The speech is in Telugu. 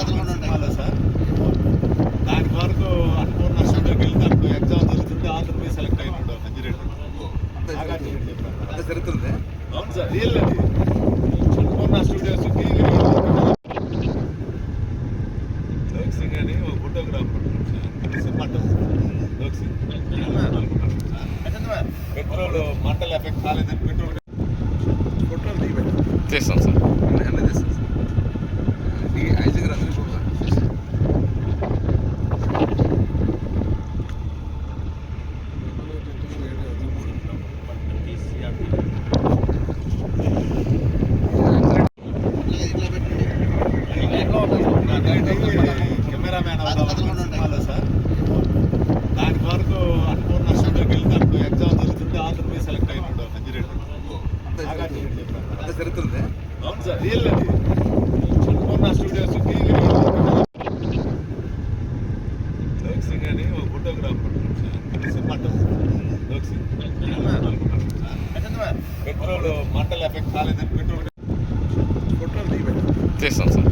సినిమాలో సార్ దాని వరకు అన్నపూర్ణ స్టూడియోకి వెళ్ళి దానికి ఎగ్జామ్ జరుగుతుంటే ఆంధ్ర పోయి సెలెక్ట్ అయినాడు మంజిరెడ్డి. అంత జరుగుతుంది. అవును సార్, రియల్ అది. అన్నపూర్ణ స్టూడియోస్కి లోక్ సింగ్ అని ఒక photographer cinema Lok Singh petrol మంటలు ఎఫెక్ట్ కాలేదని పెట్రోల్ ఫోటోలు దిగిపోయి చేస్తాం సార్. అన్నీ చేస్తాం సార్. ఈ 5 గ్రాములు కూడా కెమెరామ్యాన్ అవుతాం సినిమాలో సార్ దాని వరకు అన్నపూర్ణ స్టూడియోకి వెళ్ళి దానికి ఎగ్జామ్ జరుగుతుంటే ఆంధ్ర పోయి సెలెక్ట్ అయినాడు మంజిరెడ్డి. అంత జరుగుతుంది. అవును సార్, రియల్ అది. అన్నపూర్ణ స్టూడియోస్కి లోక్ సింగ్ అని ఒక photographer cinema Lok Singh petrol మంటలు ఎఫెక్ట్ కాలేదని పెట్రోల్ ఫోటోలు దిగిపోయి చేస్తాం సార్.